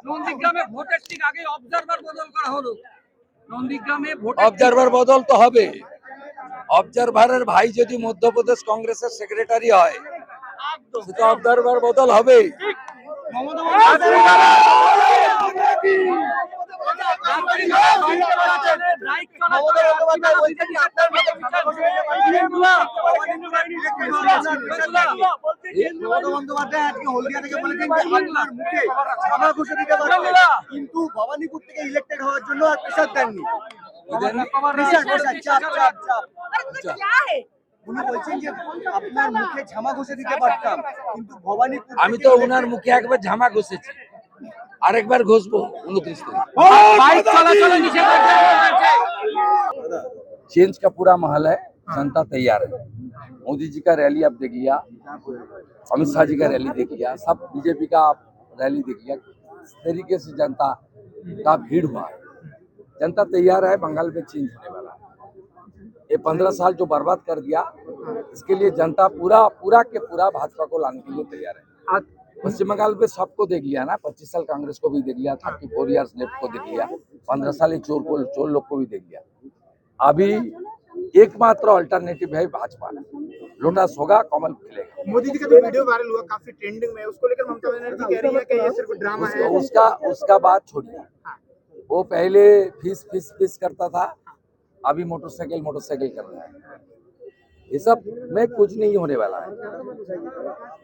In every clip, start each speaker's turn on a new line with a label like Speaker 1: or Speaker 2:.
Speaker 1: নন্দীগ্রামে ভোটের ঠিক আগে অবজারভার বদল করা হলো। নন্দীগ্রামে
Speaker 2: অবজারভার বদল তো হবে। অবজারভারের ভাই যদি মধ্যপ্রদেশ কংগ্রেসের সেক্রেটারি হয় সেটা অবজারভার বদল হবে।
Speaker 3: কিন্তু ভবানীপুর থেকে ইলেক্টেড হওয়ার জন্য আর প্রেসার দেননি। উনি বলছেন যে আপনার মুখে ঝামা ঘষে দিতে পারতাম, কিন্তু ভবানীপুর
Speaker 2: আমি তো ওনার মুখে একবার ঝামা ঘষেছি, আরেকবার ঘষবো 29 तारीख। चेंज का पूरा महल है, जनता तैयार है। मोदी जी का रैली अब देख लिया, अमित शाह जी का रैली देख लिया, सब बीजेपी का रैली देख लिया। इस तरीके से जनता का भीड़ हुआ है, जनता तैयार है। बंगाल में चेंज होने वाला है। ये 15 साल जो बर्बाद कर दिया, इसके लिए जनता पूरा के पूरा भाजपा को लाने के लिए तैयार है। पश्चिम बंगाल में सबको देख लिया ना, 25 साल कांग्रेस को भी देख लिया, 34 ईयर्स लेफ्ट को देख लिया, 15 साल चोर लोग को भी देख लिया। अभी एकमात्र अल्टरनेटिव है भाजपा। लोटस होगा, कमल खिलेगा।
Speaker 3: मोदी जी का जो वीडियो वायरल हुआ काफी ट्रेंडिंग में, उसको लेकर ममता बनर्जी कह रही है कि ये सिर्फ ड्रामा है।
Speaker 2: उसका बात छोड़िए। वो पहले फीस करता था, अभी मोटरसाइकिल कर रहा है। ये सब में कुछ नहीं होने वाला है।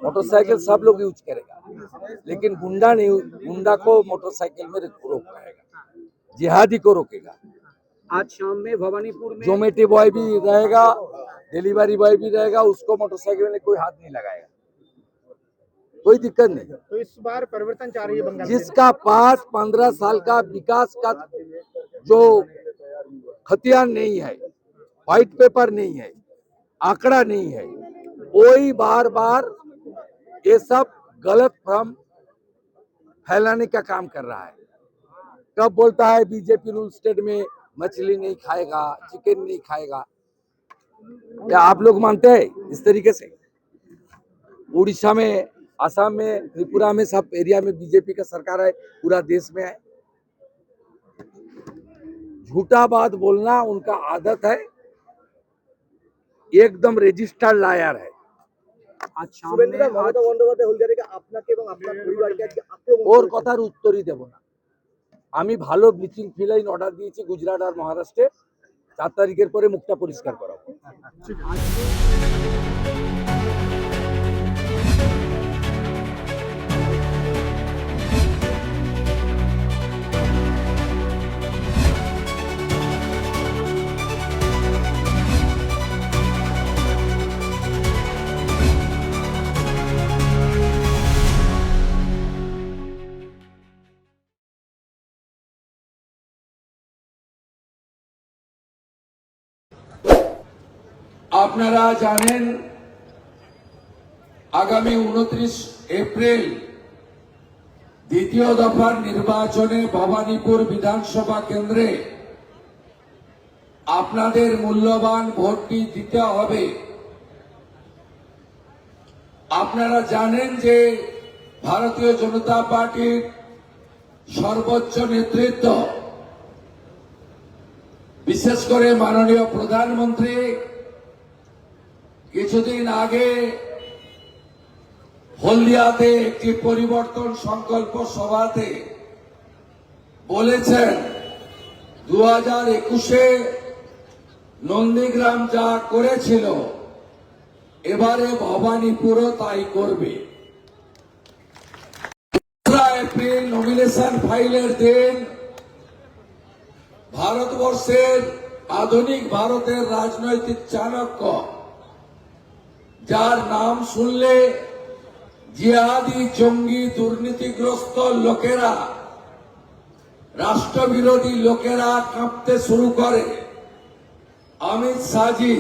Speaker 2: मोटरसाइकिल सब लोग यूज करेगा, लेकिन गुंडा को मोटरसाइकिल में रोक पाएगा, जिहादी को रोकेगा।
Speaker 1: आज शाम में भवानीपुर में
Speaker 2: जोमेटो बॉय भी रहेगा, डिलीवरी बॉय भी रहेगा, उसको मोटरसाइकिल में कोई हाथ नहीं लगाएगा, कोई दिक्कत नहीं।
Speaker 3: तो इस बार परिवर्तन चाह रही है बंगाल।
Speaker 2: जिसका पास 15 साल का विकास का जो खतियान नहीं है, व्हाइट पेपर नहीं है, आंकड़ा नहीं है, वही बार ये सब गलत भ्रम फैलाने का काम कर रहा है। कब बोलता है बीजेपी रूल स्टेट में मछली नहीं खाएगा, चिकन नहीं खाएगा। क्या आप लोग मानते हैं इस तरीके से? उड़ीसा में, असम में, त्रिपुरा में, सब एरिया में बीजेपी का सरकार है, पूरा देश में है। झूठा बात बोलना उनका आदत है, एकदम रजिस्टर्ड लायर है। ওর কথার উত্তরই দেব না। আমি ভালো ব্লিচিং ফিলাইন অর্ডার দিয়েছি গুজরাট আর মহারাষ্ট্রে। 4 তারিখের পরে মুখটা পরিষ্কার করাবো। আপনারা জানেন আগামী 29 এপ্রিল দ্বিতীয় দফার নির্বাচনে ভবানীপুর বিধানসভা কেন্দ্রে আপনাদের মূল্যবান ভোটটি দিতে হবে। আপনারা জানেন যে ভারতীয় জনতা পার্টির সর্বোচ্চ নেতৃত্ব, বিশেষ করে মাননীয় প্রধানমন্ত্রী কিছুদিন আগে হলদিয়াতে একটি পরিবর্তন সংকল্প সভাতে বলেছেন 2021-এ নন্দীগ্রাম যা করেছিল এবারে ভবানীপুরও তাই করবে। 15 এপ্রিল নমিনেশন ফাইলের দিন ভারতবর্ষের আধুনিক ভারতের রাজনৈতিক চাণক্য, যার নাম শুনলে জিহাদি জঙ্গি দুর্নীতিগ্রস্ত লোকেরা, রাষ্ট্রবিরোধী লোকেরা কাঁপতে শুরু করে, অমিত শাহজি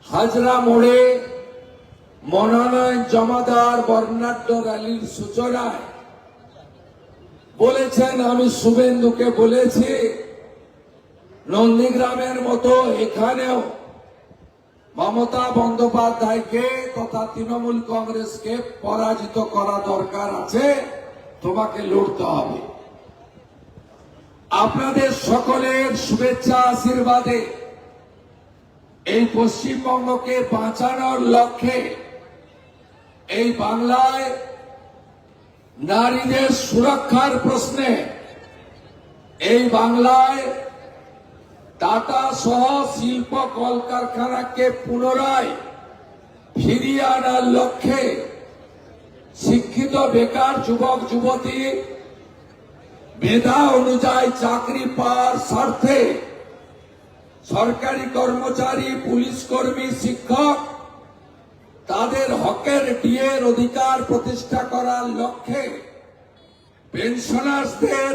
Speaker 2: হাজরা মোড়ে
Speaker 4: মনোনয়ন জমাদার বর্ণাঢ্য র্যালির সূচনায় বলেছেন, আমি শুভেন্দুকে বলেছি নন্দীগ্রামের মতো এখানেও মমতা বন্দ্যোপাধ্যায়কে তথা তৃণমূল কংগ্রেসকে পরাজিত করা দরকার আছে, তোমাকে লড়তে হবে। আপনাদের সকলের শুভেচ্ছা আশীর্বাদে এই পশ্চিমবঙ্গকে বাঁচানোর লক্ষ্যে এই বাংলায় নারীদের সুরক্ষার প্রশ্নে এই বাংলায় টাটা সহ শিল্প কলকারখানাকে পুনরায় ফিরিয়ে আনার লক্ষ্যে শিক্ষিত বেকার যুবক যুবতী মেধা অনুযায়ী চাকরি পাওয়ার স্বার্থে সরকারি কর্মচারী, পুলিশ কর্মী, শিক্ষক তাদের হকের ডিএর অধিকার প্রতিষ্ঠা করার লক্ষ্যে পেনশনার্সদের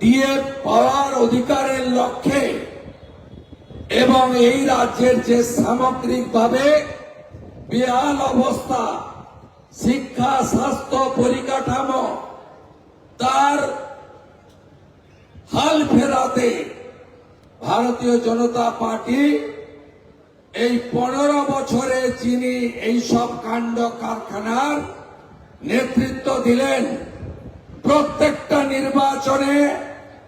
Speaker 4: ডিএ পাওয়ার অধিকারের লক্ষ্যে এবং এই রাজ্যের যে সামগ্রিকভাবে বেহাল অবস্থা শিক্ষা, স্বাস্থ্য, পরিকাঠামো তার হাল ফেরাতে ভারতীয় জনতা পার্টি এই 15 বছরে যিনি এই সব কাণ্ড কারখানার নেতৃত্ব দিলেন, প্রত্যেকটা নির্বাচনে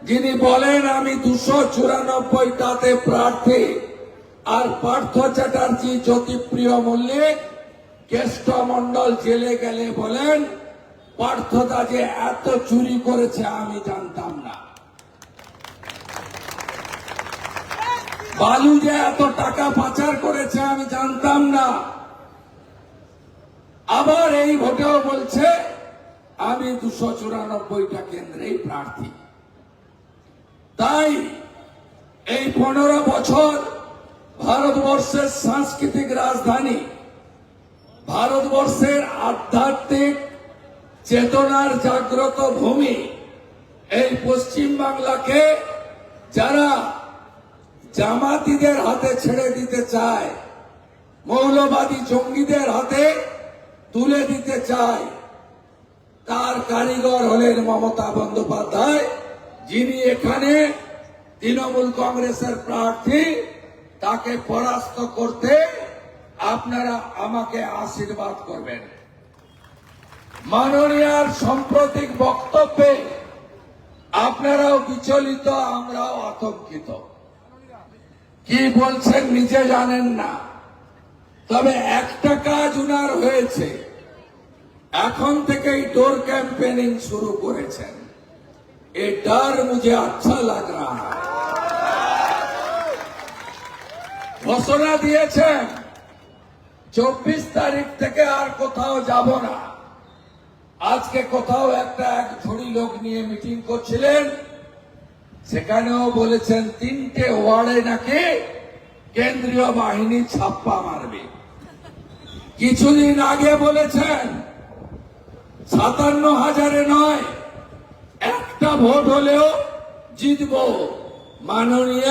Speaker 4: যিনি বলেন আমি 294টাতে প্রার্থী, আর পার্থ চ্যাটার্জি, জ্যোতিপ্রিয় মল্লিক, কেষ্ট মণ্ডল জেলে গেলে বলেন পার্থদা যে এত চুরি করেছে আমি জানতাম না, বালু যে এত টাকা পাচার করেছে আমি জানতাম না। আবার এই ভোটেও বলছে আমি 294টা কেন্দ্রেই প্রার্থী। তাই এই 15 বছর ভারতবর্ষের সাংস্কৃতিক রাজধানী, ভারতবর্ষের আধ্যাত্মিক চেতনার জাগ্রত ভূমি এই পশ্চিম বাংলাকে যারা জামাতিদের হাতে ছেড়ে দিতে চায়, মৌলবাদী জঙ্গিদের হাতে তুলে দিতে চায়, তার কারিগর হলেন মমতা বন্দ্যোপাধ্যায়, যিনি এখানে তৃণমূল কংগ্রেসের প্রার্থী। তাকে পরাস্ত করতে আপনারা আমাকে আশীর্বাদ করবেন। মাননীয়ার সাম্প্রতিক বক্তব্যে আপনারাও বিচলিত, আমরাও আতঙ্কিত। কি বলছেন নিজে জানেন না, তবে একটা কাজ উনার হয়েছে, এখন থেকেই ডোর ক্যাম্পেনিং শুরু করেছেন। ये डर मुझे अच्छा लग रहा है। ঘোষণা দিয়েছেন 24 তারিখ থেকে আর কোথাও যাব না। আজকে কোথাও এক ঝুড়ি লোক নিয়ে মিটিং করছিলেন, সেখানেও বলেছেন 3টে ওয়ার্ডে নাকি কেন্দ্রীয় বাহিনী ছাপ্পা মারবে। কিছুদিন আগে বলেছেন 57,000-এ নয়, একটা ভোট হলেও জিতবো। माननीय,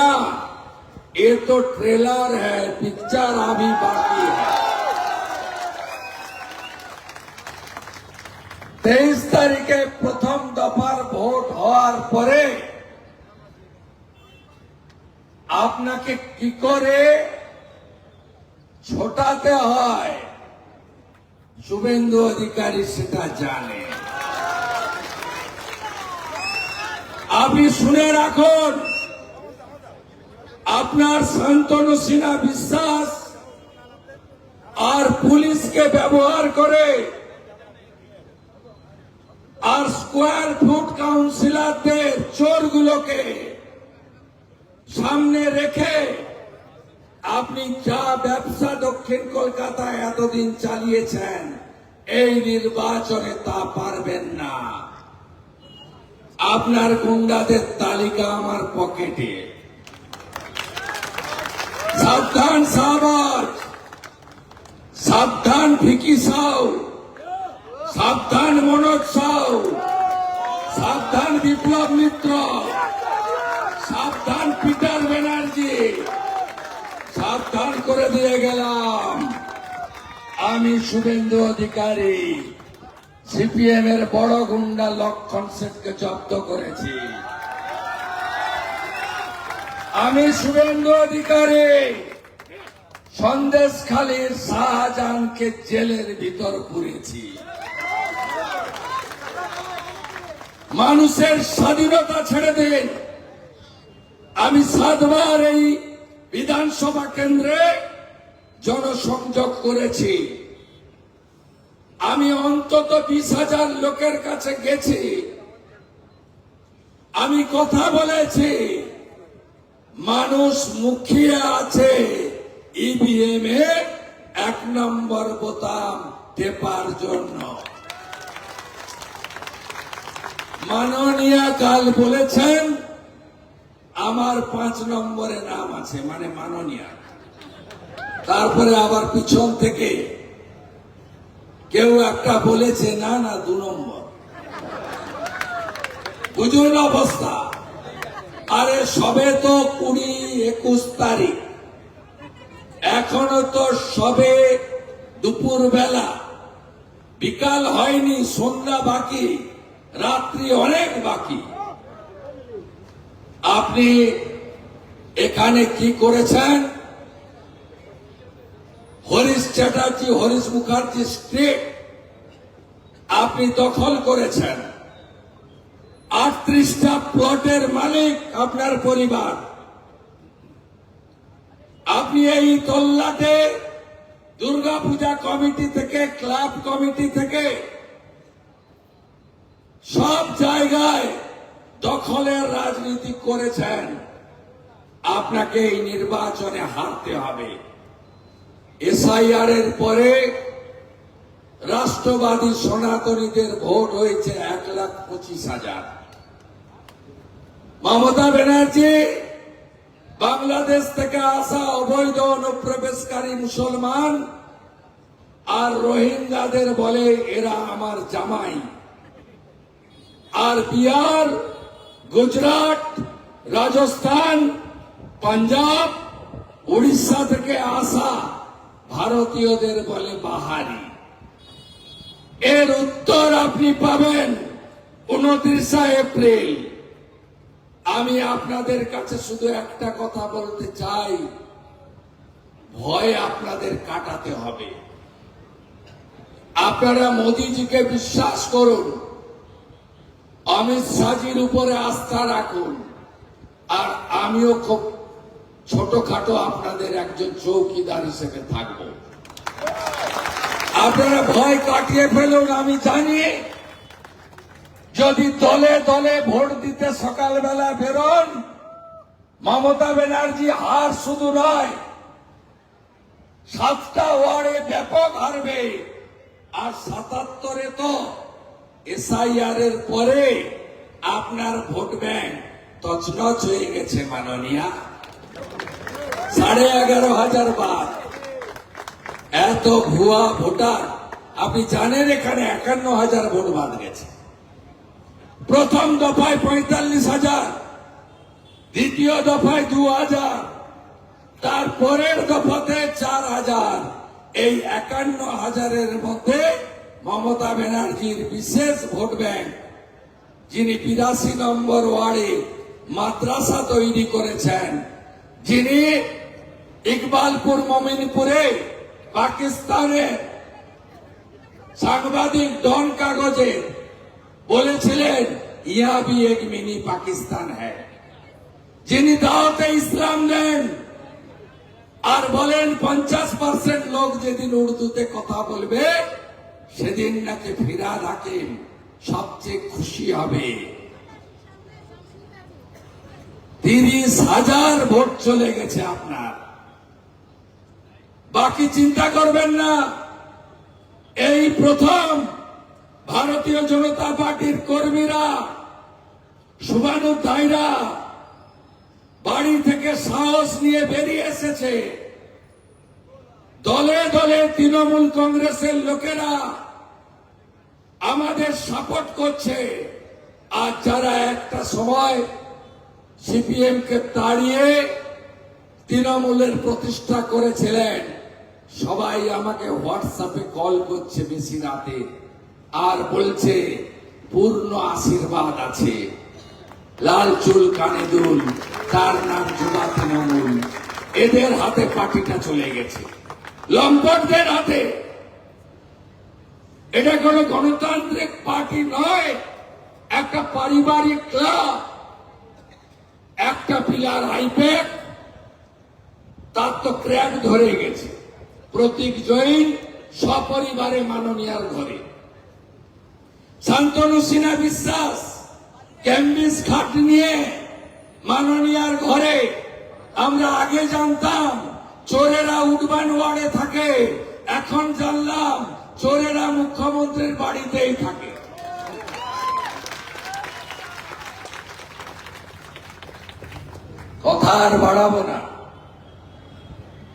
Speaker 4: ये तो ट्रेलर है, पिक्चर अभी बाकी है। 23 তারিখে প্রথম দফার ভোট হওয়ার পরে আপনাকে কি করে ছোটাতে হয় শুভেন্দু অধিকারী সেটা জানে। আপনি শুনে রাখুন, আপনার শান্তনু সিনহা বিশ্বাস আর পুলিশকে ব্যবহার করে আর স্কোয়ার ফুট কাউন্সিলরদের চোরগুলোকে সামনে রেখে আপনি যা ব্যবসা দক্ষিণ কলকাতায় এতদিন চালিয়েছেন, এই নির্বাচনে তা পারবেন না। আপনার গুন্ডাদের তালিকা আমার পকেটে। সাবধান শাহবাজ, সাবধান ভিকি সাউ, সাবধান মনোজ সাউ, সাবধান বিপ্লব মিত্র, সাবধান পিটার ব্যানার্জি, সাবধান করে দিয়ে গেলাম। আমি শুভেন্দু অধিকারী সিপিএম এর বড় গুন্ডা লক্ষণ সেটকে জব্দ করেছি। আমি শুভেন্দু অধিকারী সন্দেশখালীর শাহজাহানকে জেলের ভিতর পুরেছি। মানুষের স্বাধীনতা ছেড়ে দিন। আমি 7 বার এই বিধানসভা কেন্দ্রে জনসংযোগ করেছি। আমি অন্তত 20,000 লোকের কাছে গেছি। আমি কথা বলেছি। মানুষ মুখিয়ে আছে ইভিএম এ 1 নম্বর বোতাম টেপার জন্য। মাননীয়া কাল বলেছেন আমার 5 নম্বরে নাম আছে, মানে মাননীয়া। তারপরে আবার পিছন থেকে কেউ একটা বলেছে না না 2 নম্বর। বুঝুন অবস্থা। আরে সবে তো 20-21 তারিখ, এখনো তো সবে দুপুর বেলা, বিকাল হয়নি, সন্ধ্যা বাকি, রাত্রি অনেক বাকি। আপনি এখানে কি করেছেন? হরিশ চ্যাটার্জি, হরিশ মুখার্জি স্ট্রিট আপনি দখল করেছেন। 38টা প্লটের মালিক আপনার পরিবার। আপনি এই তল্লাটে দুর্গাপূজা কমিটি থেকে, ক্লাব কমিটি থেকে সব জায়গায় দখলের রাজনীতি করেছেন। আপনাকে এই নির্বাচনে হারতে হবে। এসআইআর এর পরে রাষ্ট্রবাদী সনাতনীদের ভোট হয়েছে 1,25,000। মমতা ব্যানার্জি বাংলাদেশ থেকে আসা অবৈধ অনুপ্রবেশকারী মুসলমান আর রোহিঙ্গাদের বলে এরা আমার জামাই। আর বিহার, গুজরাট, রাজস্থান, পাঞ্জাব, উড়িষ্যা থেকে আসা ভারতীয়দের বলে বাহারি। এর উত্তর আপনি পাবেন 29 এপ্রিল। আমি আপনাদের কাছে শুধু একটা কথা বলতে চাই, ভয় আপনাদের কাটাতে হবে। আপনারা মোদিজিকে বিশ্বাস করুন, অমিত শাহজির উপরে আস্থা রাখুন, আর আমিও খুব ছোটখাটো আপনাদের একজন চৌকিদার হিসেবে থাকব। আপনারা ভয় কাটিয়ে ফেলুন। আমি জানি যদি দলে দলে ভোট দিতে সকালবেলা বেরোন, মমতা ব্যানার্জি হার শুধু নয়, 7টা ওয়ার্ডে ব্যাপক হারবে। আর 77-এ তো এসআইআর এর পরে আপনার ভোট ব্যাংক তছনছ হয়ে গেছে। মাননীয়া 11,500 বার এত ভুয়া ভোটার। আপনি জানেন এখানে 51,000 ভোট বাদ গেছে। প্রথম দফায় 45,000, দ্বিতীয় দফায় 2,000, তারপরের দফাতে 4,000। এই 51,000-এর মধ্যে মমতা ব্যানার্জির বিশেষ ভোট ব্যাংক, যিনি 82 নম্বর ওয়ার্ডে মাদ্রাসা তৈরি করেছেন, যিনি ইকবালপুর মমিনপুরে পাকিস্তানে সাংবাদিক ডন কাগজে বলেছিলেন ইহা ভি এক মিনি পাকিস্তান হ্যায়, যিনি দাওয়াতে ইসলাম দেন আর বলেন 50% লোক যেদিন উর্দুতে কথা বলবে সেদিন নাকি ফিরহাদ হাকিম সবচেয়ে খুশি হবে। 30,000 ভোট চলে গেছে আপনার। বাকি চিন্তা করবেন না। এই প্রথম ভারতীয় জনতা পার্টির কর্মীরা, শুভানুধ্যায়ীরা বাড়ি থেকে সাহস নিয়ে বেরিয়ে এসেছে। দলে দলে তৃণমূল কংগ্রেসের লোকেরা আমাদের সাপোর্ট করছে। আর যারা একটা সময় সিপিএম কে তাড়িয়ে তৃণমূলের প্রতিষ্ঠা করেছিলেন, সবাই আমাকে হোয়াটসঅ্যাপে কল করছে বেশি রাতে আর বলছে পূর্ণ আশীর্বাদ আছে, লাল চুল কানে দুল, তার নাম যুবা তৃণমূল। এদের হাতে পার্টিটা চলে গেছে, লম্পটদের হাতে। এটা কোনো গণতান্ত্রিক পার্টি নয়, একটা পারিবারিক ক্লাব। একটা পিলার হাইপ্যাক, তার তো ক্র্যাক ধরে গেছে। প্রতীক জৈন সপরিবারে মাননীয়ার ঘরে, শান্তনু সিনহা বিশ্বাস ক্যাম্বিস খাট নিয়ে মাননীয়ার ঘরে। আমরা আগে জানতাম চোরেরা উডবান ওয়ার্ডে থাকে, এখন জানলাম চোরেরা মুখ্যমন্ত্রীর বাড়িতেই থাকে। কথা আর বাড়াবো না।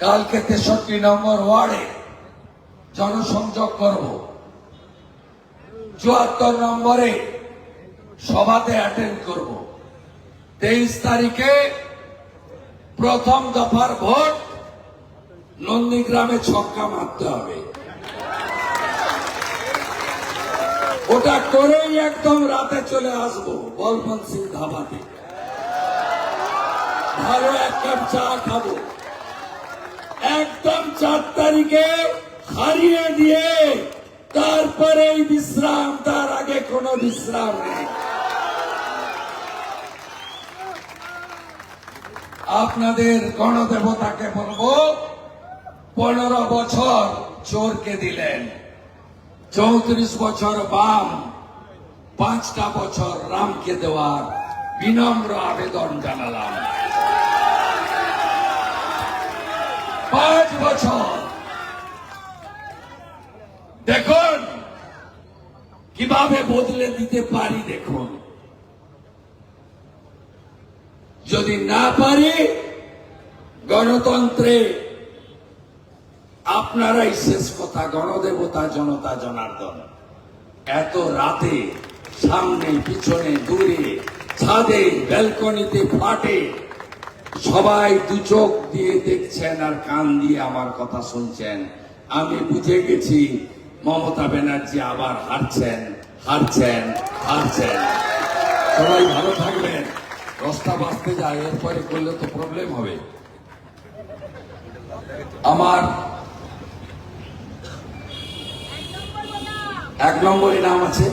Speaker 4: কালকে 63 নম্বর ওয়ার্ডে জনসংযোগ করব, 74 নম্বরে সভাতে অ্যাটেন্ড করব। 23 তারিখে প্রথম দফার ভোট নন্দীগ্রামে ছক্কা মারতে হবে। ওটা করেই একদম রাতে চলে আসবো বলবন্ত সিং ধাবাতে, ভালো এক কাপ চা খাবো। একদম 4 তারিখে হারিয়ে দিয়ে তারপরেই বিশ্রাম, তার আগে কোনো বিশ্রাম নেই। আপনাদের গণদেবতাকে বলবো, 15 বছর চোরকে দিলেন, 34 বছর বাম, 5টা বছর রামকে দেওয়ার বিনম্র আবেদন জানালাম। 5 বছর দেখুন কিভাবে বদলে দিতে পারি। দেখুন, যদি না পারি, গণতন্ত্রে আপনারাই শেষ কথা। গণদেবতা জনতা জনার্দন। এত রাতে সামনে পিছনে দূরে ছাদে ব্যালকনিতে ফ্ল্যাটে সবাই দু চোখ দিয়ে দেখছেন আর কান দিয়ে আমার কথা শুনছেন। আমি বুঝে গেছি মমতা ব্যানার্জি আবার হারছেন হারছেন হারছেন। সবাই ভালো থাকবেন। 10টা বাজতে যায়, এরপরে করলে তো প্রবলেম হবে। আমার 1 নম্বরে নাম আছে,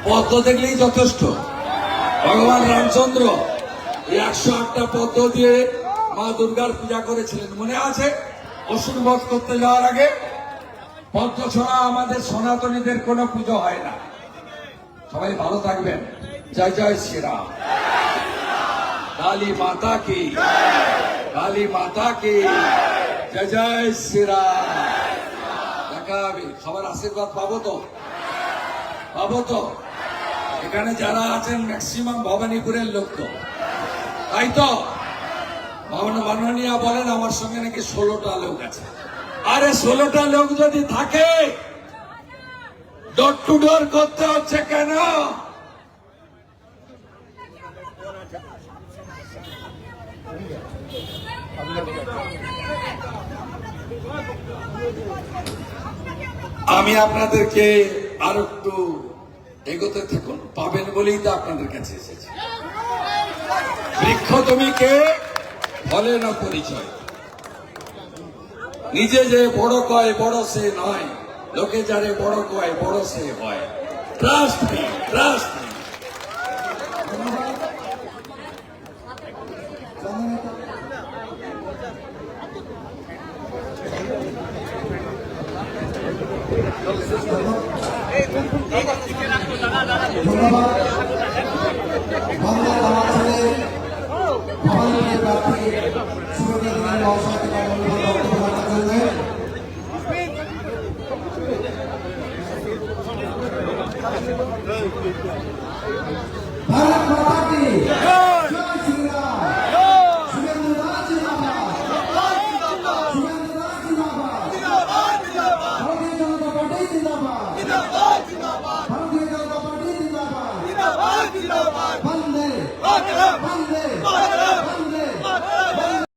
Speaker 4: পদ্ম দেখলেই যথেষ্ট। ভগবান রামচন্দ্র 108টা পদ্ম দিয়ে মা দুর্গার পূজা করেছিলেন, মনে আছে? অসুর বধ করতে যাওয়ার আগে পদ্ম ছড়া আমাদের সনাতনীদের কোনো পুজো হয় না। সবাই ভালো থাকবেন। জয় জয় শ্রীরাম। কালী মাতা কি, কালী মাতা কি, জয় জয় শ্রীরাম। দেখা হবে, সবার আশীর্বাদ পাবো তো, পাবো তো। এখানে যারা আছেন ম্যাক্সিমাম ভবানীপুরের লোক তো, তাই তো? মাননীয়া বলেন আমার সঙ্গে নাকি 16টা লোক আছে। আরে 16টা লোক যদি থাকে ডোর টু ডোর করতে হচ্ছে কেন? আমি আপনাদেরকে আর একটু এগোতে থাকুন পাবেন বলেই তো আপনাদের কাছে এসেছি। বৃক্ষ তুমি কে, ফলে না পরিচয়। নিজে যে বড় কয় বড় সে নয়, লোকে যারে বড় কয় বড় সে হয়। Trust me, trust me.
Speaker 5: Bharat माता की जय श्री राम। सुरेंद्र राज जिंदाबाद, सुरेंद्र राज जिंदाबाद, भारतीय जनता पार्टी जिंदाबाद, भारतीय जनता पार्टी जिंदाबाद, वंदे বন্দে